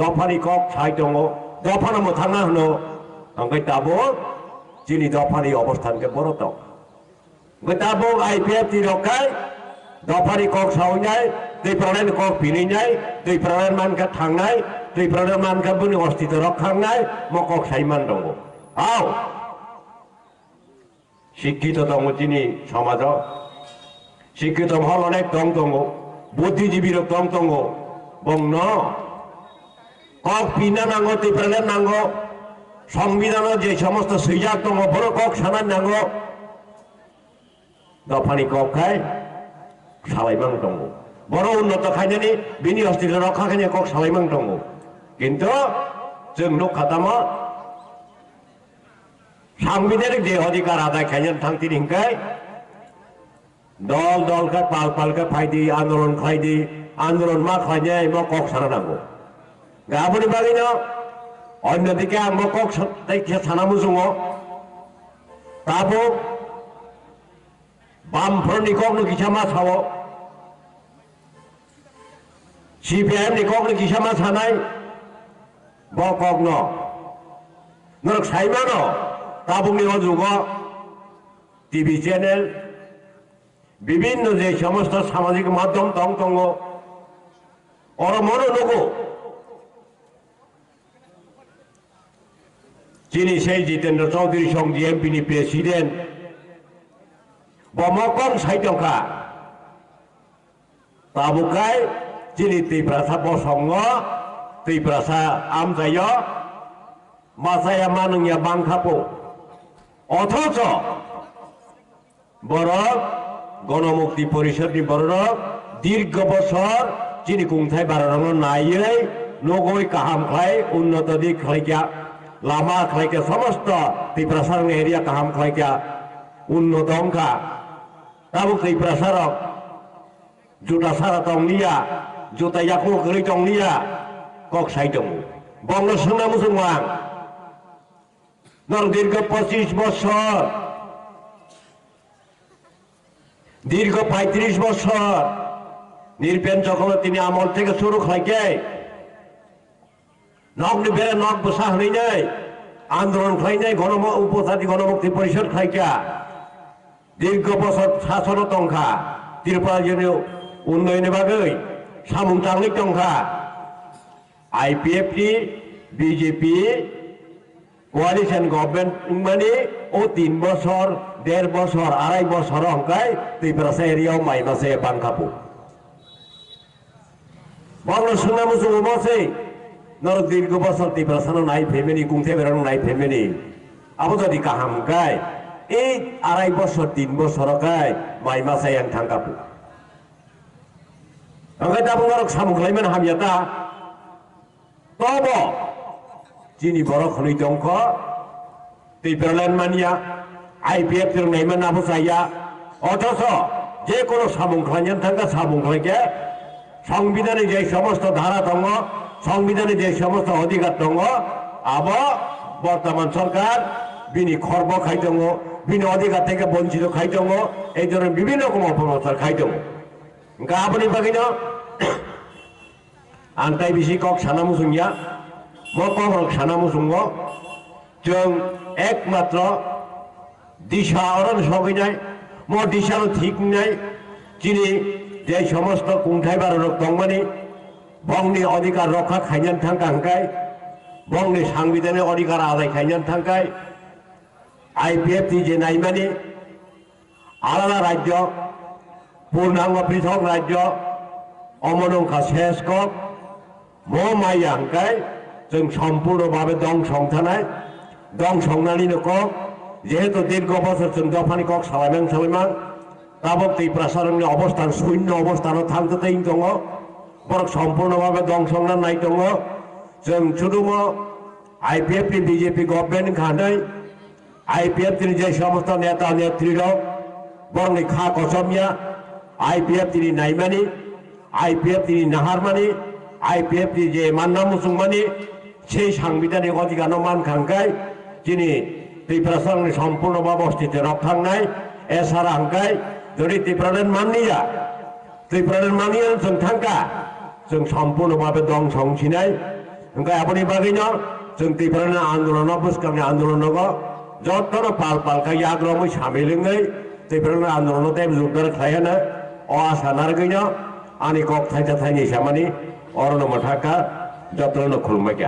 দফানি কক ছাই দङ দফানো মো থাঙ্গা হনো ओमफ्राय दाबो जोंनि दफानि अबस्थानखौ बर' दं ओमफ्राय दाबो आइपिएफ टी रखाय दफानि कक सावनाय दैफ्रानाय कक फिनैनाय दैफ्रानाय मानखा थांनाय दैफ्रानाय मानखा बुनि अस्तित्व रखांनाय म कक साइमान दङ आव शिक्षित दङ जोंनि समाजाव शिक्षित हल अनेक दङ बुद्धिजीबी दङ बंनो কক পিনা नांगौ दैफ्रानाय नांगौ সংবিধানের যে সমস্ত সুইজার দङ বড় কক সানার নাঙ্গো দফানি কক খাই সালাইমাং দङ বড় উন্নত খাইনানি বিনি अस्तित्व रखा खायनो কক सालाइमां दङ কিন্তু जों नखाताम সাংবিধানিক যে অধিকার আদায় খাইनो थांती हिंखाय दल दल का पाल पाल का फायदी आंदोलन मा खायनाय म কক साना नांगौ गाबोनि बागैनो অন্যদিকে আম কক সানামো जोङो दाबो बामफोरनि ककनो किसामा सावो सिपिएमनि ककनो किसामा सानाय ब ककनो नरक साइमानो दाबुनि अजुगो টিভি চ্যানেল বিভিন্ন যে সমস্ত সামাজিক মাধ্যম দङ অর মনো নগো যিনি সেই জিতেন্দ্র চৌধুরী সং ডিএমপিনি প্রেসিডেন্ট বমকং সাইটকা তাবুকাই যিনি ত্রিপ্রাসা বসঙ্গ ত্রিপ্রাসা আমজায় মাসায়া মানুয়া বাংখাপো অথচ বরক গণমুক্তি পরিষদনি বরক দীর্ঘ বছর যিনি কুংথাই বারং নাইयै নগৈ কাহাম খাই উন্নত দিক খাইকা लामा खालायके समस्त ত্রিপ্রাসার एरिया काहाम खालायके उन्नत अंका दाबो ত্রিপ্রাসার जुटा सारा दंलिया जुटा याखौ गरै दंलिया कक साइ दङ बंग सोंना मुसलमान नर दीर्घ 25 বছর दीर्घ 35 বছর নির্পেন চক্রবর্তী আমল থেকে শুরু খাইকে नगनि बेरे नग बसा हनैनाय आंदोलन खालायनाय उपजाति गणमुक्ति परिषद खायका दीर्घ बছর शासन दंखा त्रिपुरा जिल्ला उन्नयननि बागै सामुंथांनि दंखा IPF T BJP coalition government মানে ও 3 বছর 1.5 বছর 2.5 বছর অঙ্কায় ত্রিপুরা এরিয়াও মাই মাসে বানকাপু বাংলা শুনে মুসুম বসে নর দীর্ঘ বছর ত্রিপুরা সানো নাই ফ্যামিলি কুংথে বেরানো নাই ফ্যামিলি আবু যদি কাহাম গায় এই 2.5 বছর 3 বছর গায় মাই মাসে আং থাঙ্কাপু ওকে তা বুঙ্গারক সামুখলাইমান হামিয়াতা তব চিনি বড় খনি দংখ ত্রিপুরাল্যান্ড মানিয়া আইপিএফ तिर নাইমান আবু চাইয়া অথচ যে কোনো সামুখলাইয়ান থাকা সামুখলাইকে সংবিধানে যে সমস্ত ধারা দङ সংবিধানে যে সমস্ত অধিকার দङ আব বর্তমান সরকার বিনি খর্ব খাই দङ বিনি অধিকার থেকে বঞ্চিত খাই দङ এই ধরনের বিভিন্ন রকম অপপ্রচার খাই দङ গাবনি বাগিনো आंताय बिसि कक सानामुसुंगिया म कक सानामुसुंग जों एकमात्र दिशा अरन सगैनाय म दिशानो ठीक नाय जिनि जे समस्त कुंथाय बारक दंमानि बंगनि अधिकार रक्षा खायनान थांकाय बंगनि संविधाननि अधिकार आदाय खायनान थांकाय आईपीएफ टी जे नायमानि आलादा राज्य पूर्णांग पृथक राज्य अमनंखा शेष कक माइ आंकाय जों सम्पूर्ण भावे दं संनानैनो कक जेहेतु दीर्घ बছর जों दफानि कक सालायमान ताबक त्रिपुरा सरकारनि अबस्थान शून्य अबस्थानाव थांथें दङ बर सम्पूर्ण भावे दं संनानै नाय दङ जों शुधुम आईपीएफ नि बीजेपी गभर्नमेंट खानाय आईपीएफ नि जे समस्त नेता नेत्रीरक बरंनि खा कसमिया आईपीएफ नि नायमानि आईपीएफ नि नाहारमानि आईपीएफ नि जे मान्ना मुसुंमानि সেই সাংবিধানিক অধিকার মানখাঙ্কাই যিনি ত্রিপুরা সরকারের সম্পূর্ণ অবস্থিতি রক্ষাঙ্গাই এছাড়া হাঙ্কাই যদি ত্রিপুরার মানিয়া ত্রিপুরার মানিয়া जों थांका जों সম্পূর্ণভাবে দং সংছিনাই ओंखाय আপনি बागैनो जों ত্রিপুরার आंदोलन बुसखांनि आंदोलन যতন पाल पालखाय आग्रहमै सामिलङै ত্রিপুরার आंदोलनते जुगदार खायनो अ आसा नारगैनो आंनि कक थाइथा थाइनि सामानि अरन मथाका जतन खुलुमबाय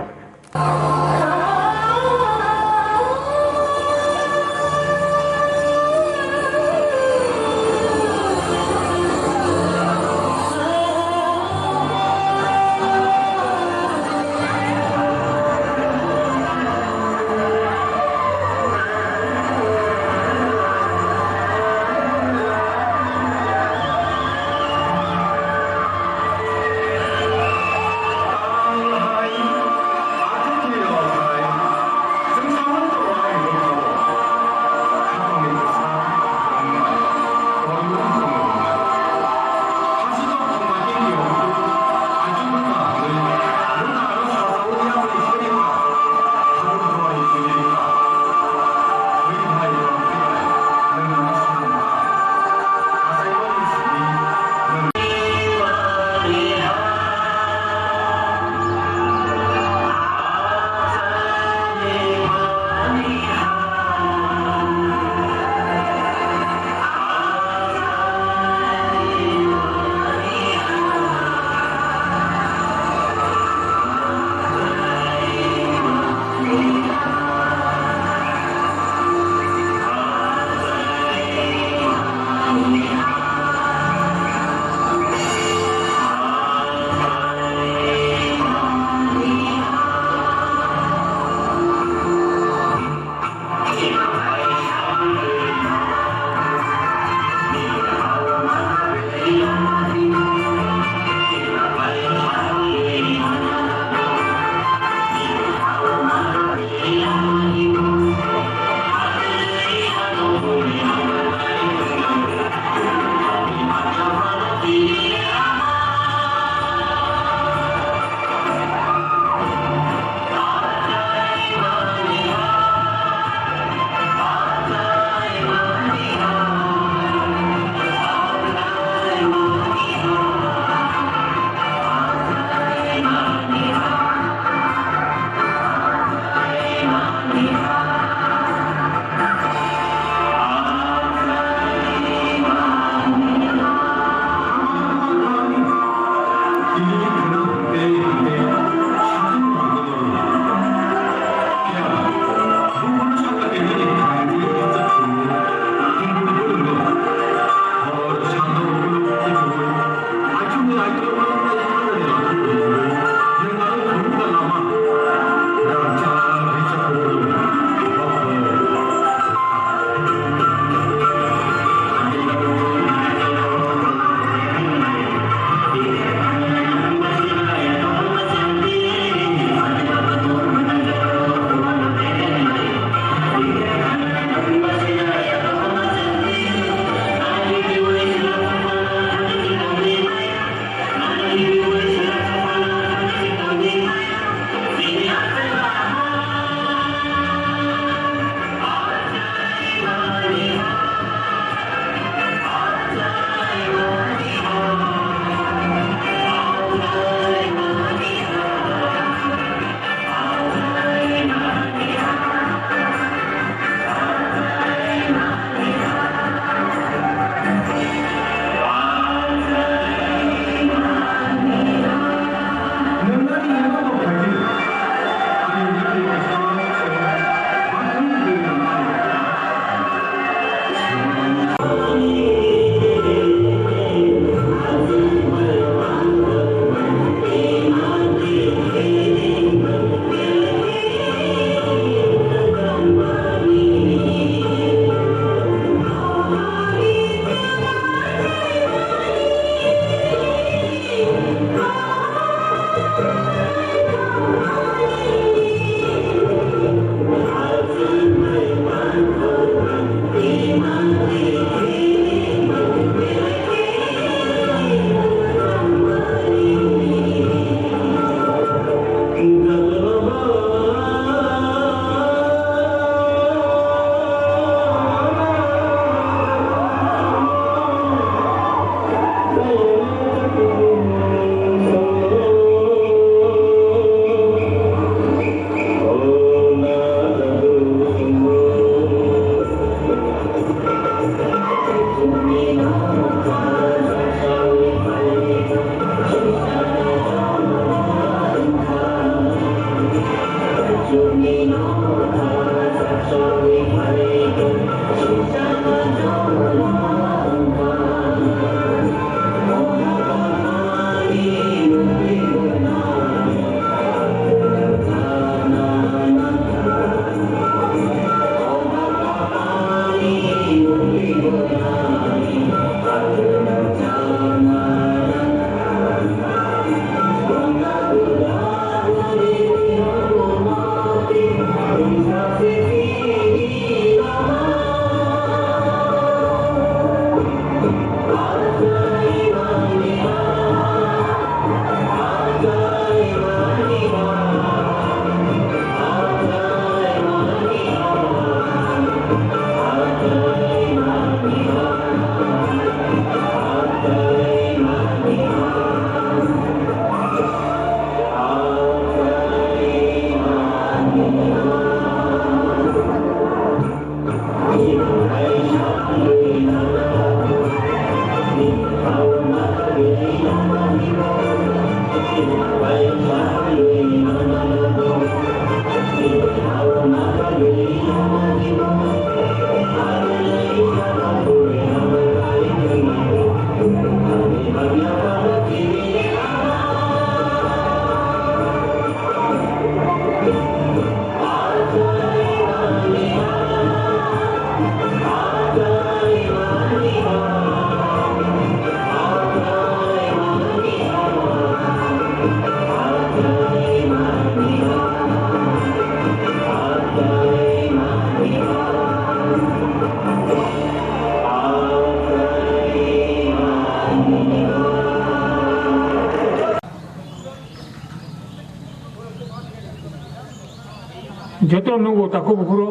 যত্ন নেব তাকে বুকুরো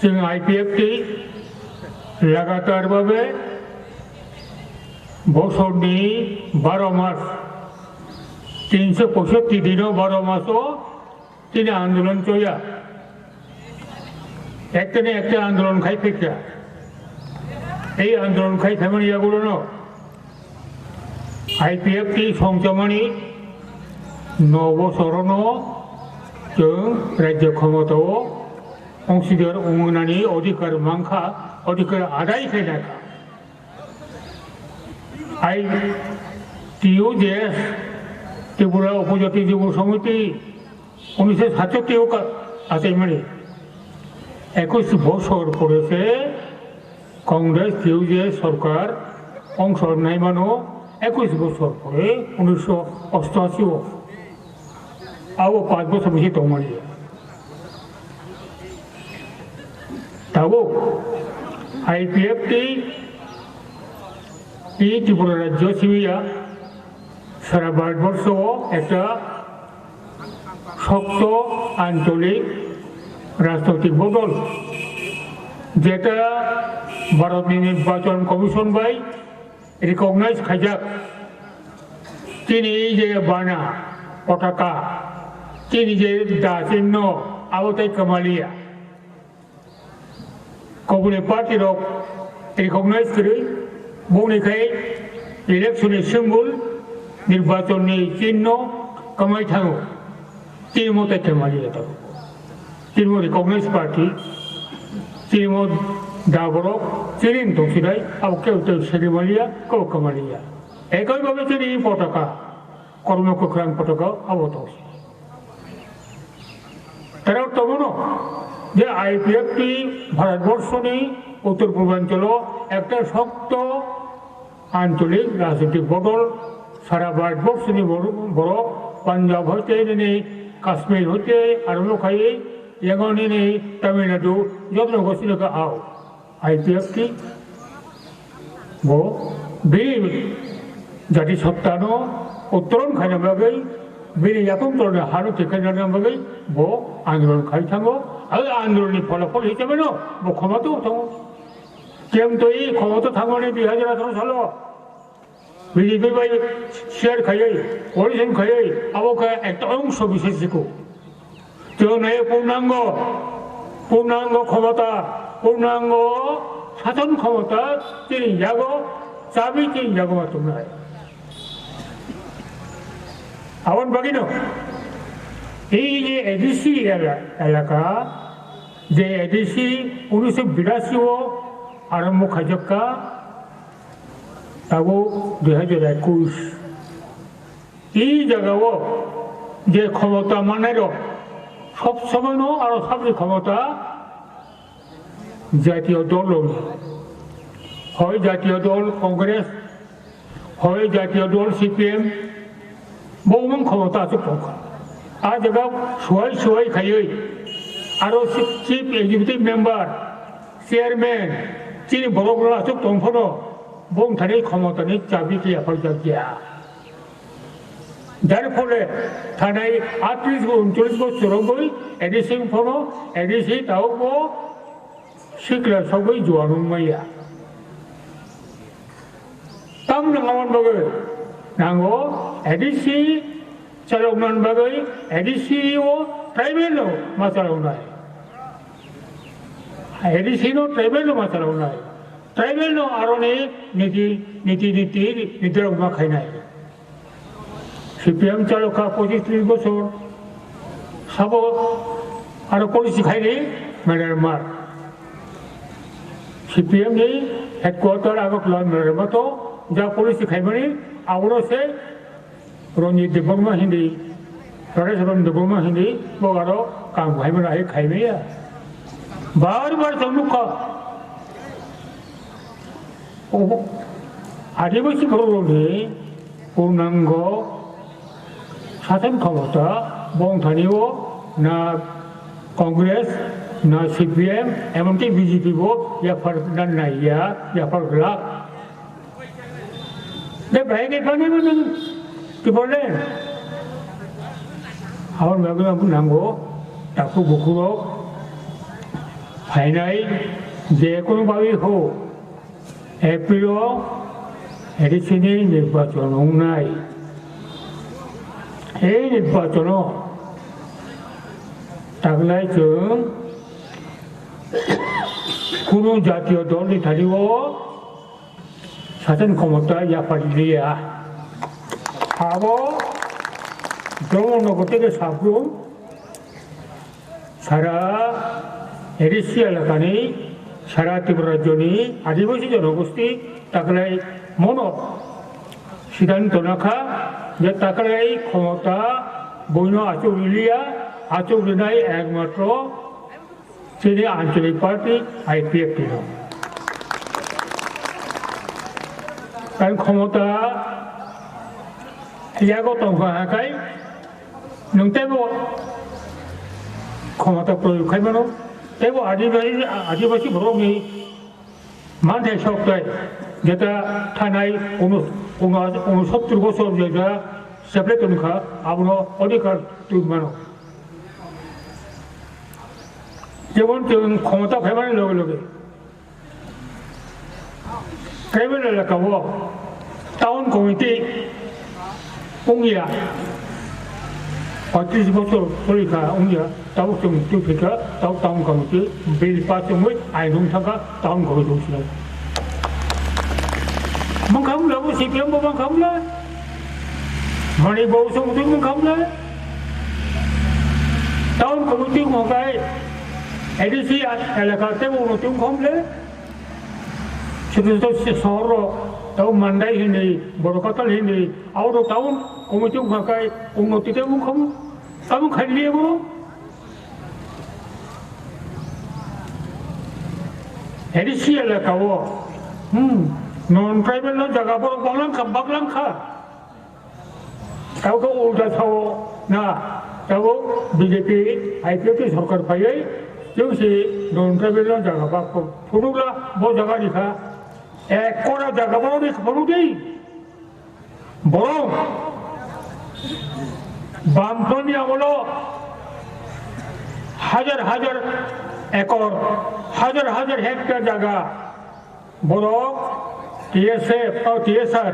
जों आईपीएफटी लागातारভাবে বছরনি 12 মাস 365 দিনও 12 মাসও তিনি আন্দোলন চইয়া একটা আন্দোলন খাইফেকা এই আন্দোলন খাইফেমানি ইয়াগুলো आईपीएफटी সংচমানি 9 বছরনো जों राज्य क्षमताओ अंशीदार अंगनानि अधिकार मांखा अधिकार आदाय खायनाखा ITUJS त्रिपुरा उपजाति युव समिति 1967 आसाइमानि 21 বছর পরেছে কংগ্রেস TUJS সরকার অংশ নাইমানো 21 বছর পরে 1988 আবো 5 বছর বেশি তমালি তাবো आईपीएफटी त्रिपुरा राज्य सिबिया सारा भारतवर्ष एक शक्त आंचलिक राजनैतिक बदल जेटा भारत निर्वाचन कमिशन बाय रिकगनाइज खाइजाक तिनि जे बाना पताका तिनि जे दा चिन्ह आवताय कमालिया कबुनि पार्टी रक रिकगनाइज करी बुंनिखाय इलेक्शननि सिम्बल निर्वाचननि चिन्ह कमाय थाङो तिरमो ताइखे मालिया थाङो तिरमो रिकगनाइज पार्टी तिरमो दाबरक चिरिन दंसिनाय आवके उते सेरिमालिया कौ कमालिया एकैभाবে তিনি পতাকা কর্মকোখ্রাং পতাকা অবতংসি তারা তমনো যে आईपीएफटी भारतवर्षनि उत्तर पूर्वांचल एक शक्त आंचलिक राजनीतिक बदल सारा भारतवर्षनि बरफ पांजाब हते नै काश्मीर हते आरम्भ खायै एगावनि नै तमिलनाडु जत्र गसिनका आव आईपीएफटी बो बे जाति सत्तानो उत्तरन खायना बागै बेनि याकम तोरनो हानो ठेकाना बागै बो आंदोलन खाय थाङो आरो आंदोलननि फलाफल हिसाबै न बो क्षमता थाङो केम तो ये क्षमता थांगोने 2018 साल बीजेपी बाय शेयर खायै कोalition खायै आवका एक अंश विशेषको तो नय पूर्णांग क्षमता पूर्णांग शासन क्षमता তিনি যাগো চাবি তিনি যাগো তোমরা আবার বাকি না এই যে এডিসি এলাকা যে এডিসি 1982 आरम्भ खाइजका तब 2021 जगह जे क्षमता माने सब समय और सबसे क्षमता जातीय दल হয় জাতীয় দল কংগ্রেস হয় জাতীয় দল CPM बहुमन क्षमता আছে পক্ষা आ जगह सहाय खायै आरो चीफ एग्जीक्यूटिव मेम्बार चेयरमैन चीनी बर'फोरा आसुक दंफोनो बुंथानै क्षमतानि चाबि गैया फलजा गैया যার ফলে থানায় 38-39 বছরই এডিসি ফোনো এডিসি তাও শিখলা সবই জোয়ানো মাইয়া তাম নাঙামন বাগৈ নাঙ্গো এডিসি চালকমান বাগৈ এডিসি ও ট্রাইবেল মাচালনাय एडिसी ट्राइबल मासालनाय ट्राइबल आरने नीति निर्धारण खायनाय CPM चालका 25-30 बছর सब और पलिसि खायनाय मेडारमार CPM नि हेडक्वार्टार आगरतला मेडारमार तो जा पलिसि खायमानि आवरो से रंजित देबबर्मा हिंदी राजेश्वरन देबबर्मा हिंदी बगारो काम खायमाना खायमाया बार बार सम्मुखा आदिवासी बर'नि पूर्णांग शासन क्षमता बंथानिओ ना कांग्रेस ना CPM एमनকি बीजेपी बो या फरदान नाइया या फरगला दे भाईगे पानी में कि बोले और मैं नांगो তাকু বুকুরক ফাইনাই যে কোনোভাবেই হোক এপ্রিলও এডিসিনি নির্বাচন নাই এই নির্বাচন তাগলাই जों কোনো জাতীয় দল থাকব শাসন ক্ষমতা ইয়াপালিয়া আবো জনগণকে সাবরুম সারা এডিসি এলাকানি সারা ত্রিপুরা রাজ্যনি আদিবাসী জনগোষ্ঠী তাকলাই মন সিদ্ধান্ত রাখা যে তাকলাই ক্ষমতা বৈন আচরিলিয়া আচরিনাই একমাত্র চীনে আঞ্চলিক পার্টি আইপিএফটি কারণ ক্ষমতা ইয়াগো তংখাহাকাই নংতেবো ক্ষমতা প্রয়োগ খাইমানো তেবো আদিবাসী ভরমনি মানতে সপ্তাহে যেটা থানায় 69 বছর যেটা সেপ্লেটনখা আবনো অধিকার তুলমানো যেমন ক্ষমতা ফেমানের লগে লগে ট্রাইবেল এলাকাও টাউন কমিটি উংইয়া 35 বছর পরীক্ষা উংইয়া তাও তুই ফিকা তাও টাউন কমিটি বিল পাস মই আইন থাকা টাউন কমিটি ছিল মংখামলাবো সিপিএম মংখামলা মানি বউসং তুই মংখামলা টাউন কমিটি মগাই এডিসি এলাকাতে উন্নতি কমলে শুধু শহর তাও মান্দাই হিনি বড়কাতাল হিনি আর টাউন কমিটি ভাকাই উন্নতিতে মুখম আমি খাইলিয়ে বলো এডিসি এলাকাও নন ট্রাইবেল জায়গা বড় বাগলাংখা কাউকে উল্টা থাও না তাও বিজেপি আইপিএফটি সরকার পাইয়ে जोंसे नन ट्राइबेल जागा फुनुला बो जागा निखा एक कोरा जागा बरो निखा फुनु दे बरो बामपनी আমলো হাজার হাজার একর হাজার হেক্টর জায়গা বড় TSF TSR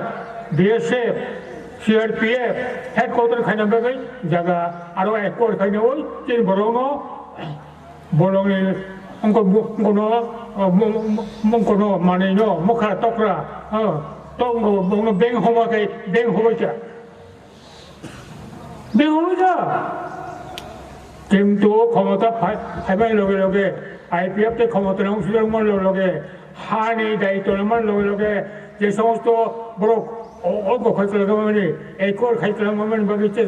BSF CRPF headquarter খাইনা বেগাই জায়গা আরো একর খাইনা ওই তিন বড় বলংনি মংকনো মানেনো মখা তকরা তো বেং হবাকে বেং হবাইছা কিন্তু ক্ষমতা ফাইবার লগে লগে আইপিএফ ক্ষমতা অংশীদার লগে হানি দায়িত্ব নেওয়ার লগে লগে যে সমস্ত বড় অল্প খাইতে মানে একর খাইতে মানে বাগিছে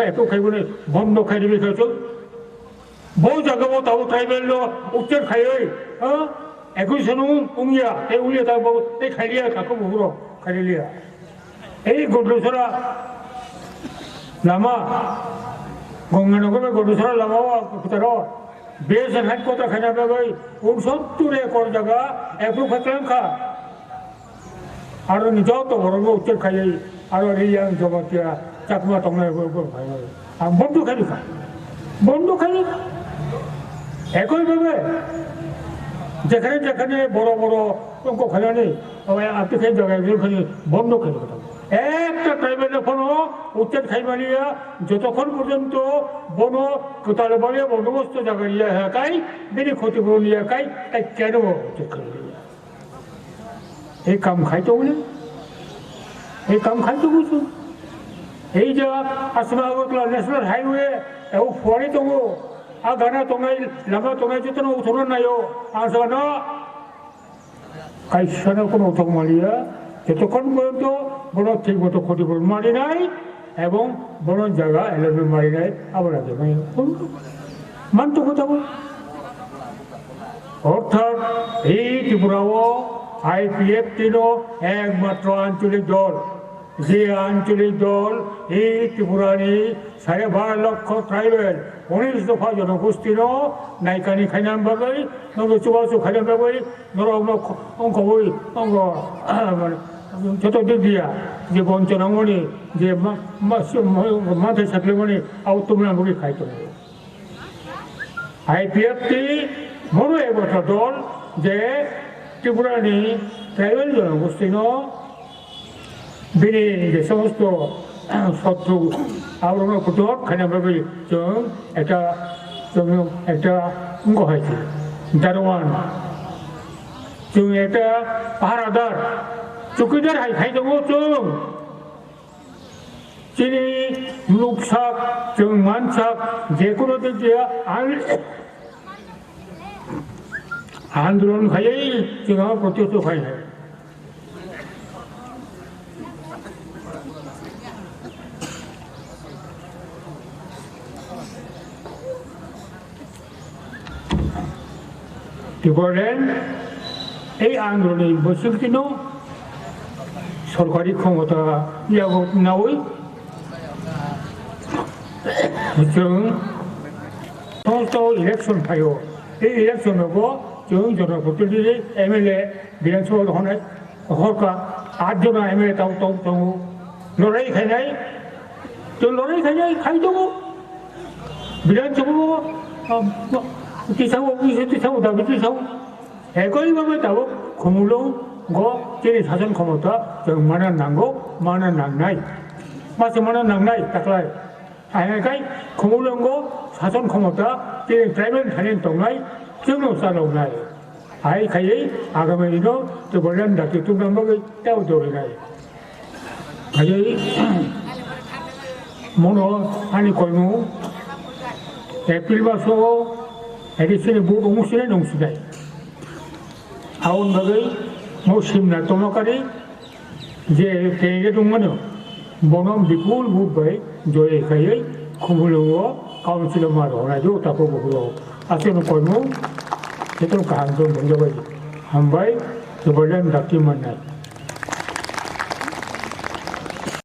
একটু খাইব বন্ধ খাই দিবি খাইছ বহু জায়গা তাও ট্রাইবেল উচ্চের খাই একই সনু উংিয়া এই উলিয়া তা এই খাইলিয়া কাকু বহুর খাইলিয়া এই গড্রসরা লামা গঙ্গানগরের গড্রসরা লামা ভিতর বেশ হাট কথা খাইনা পাবে 69 একর জায়গা একটু খাইলাম খা আর নিজেও তো বড় উচ্চের খাই আর রিয়াং জবাতিয়া চাকমা টংনা খাই আর বন্ধু খাই খা বন্ধু খাই একইভাবে যেখানে যেখানে বড় বড় অঙ্ক খাইনি আপনি খাই জায়গায় বন্ধ খাই একটা ট্রাইবেল এখনো উচ্ছেদ খাইমালিয়া যতক্ষণ পর্যন্ত বন কোথাও বাড়িয়ে বন্দোবস্ত জায়গা নিয়ে একাই বেশি ক্ষতিপূরণ নিয়ে একাই তাই কেন উচ্ছেদ খাই এই কাম খাইতে বলে এই কাম খাইতে বুঝছো এই যে আসমা আগরতলা ন্যাশনাল হাইওয়ে এও ফোয়ারে তঙ্গো आ गाना तोंगाई लगा तोंगाई जितना उठोना नायो आसना कैसा কোনো উঠক মালিয়া যতক্ষণ পর্যন্ত বড় ঠিক মতো ক্ষতিপূরণ মারি নাই এবং বড় জায়গা এলামেন্ট মারি নাই আবার আছে মানতো কথা বল অর্থাৎ এই ত্রিপুরাও আইপিএফ একমাত্র আঞ্চলিক দল যে আঞ্চলিক দল এই ত্রিপুরানি 12.5 লক্ষ ট্রাইবেল 19 দফা জনগোষ্ঠীর নাইকানি খাইনাম বাগৈ নগ চুবাচু খাইনাম বাগৈ নর অঙ্ক বই অঙ্গ যত দিক দিয়া যে বঞ্চনামণি যে মাথায় থাকলে মানে আউ তোমরা আমাকে খাইতে হবে IPFT বড় একটা দল যে ত্রিপুরানি ট্রাইবেল জনগোষ্ঠী বিনি যে সমস্ত শত্রু আবরণ প্রতিহত খানাভাবে একটা অঙ্গ হয়েছে দারোয়ান একটা পাহারাদার চৌকিদার খাই দেবো চিনি মুলুক শাক মান শাক যে কোনো দিক দিয়ে আন্দোলন খাইয়েই আমার প্রতিহত খাই না কি করলেন এই আন্দোলনের বৈশ্বিক দিন সরকারি ক্ষমতা নাওই সমস্ত ইলেকশন ফাইও এই ইলেকশনকো जों जनप्रतिनिधि MLA विधानसभा होनाय हरका 8 जना MLA दङ लड़ाई खायनाय जों लड़ाई खाय दङ विधानसभा तिसाव दाबो तिसाव एकैभाবে दाबो खमुलं ग जेरै सासन क्षमता जों माना नांगौ माना नांनाय मासे माना नांनाय दाख्लाय आयनाय खमुलं ग सासन क्षमता जेरै ट्राइबेल थानाय दंनाय जोंनाव जालावनाय खायै आगामी दिनाव जोबोरलान दाखि तुमनांगौ त्याव दौड़नाय खायै मनो आंनि कयमु एप्रिल मासाव एडिसनि बुट अंसिनाय नंसिनाय आउन बागै मौसिमना तमकारि जे तेगे दंमोन बनम बिपुल बुट बाय जय खायै खुमुलुंग काउन्सिलर मार होनाय जो ताको बहु आसेनो कयमु itu kehancuran menjadi hambai sebagian daki mana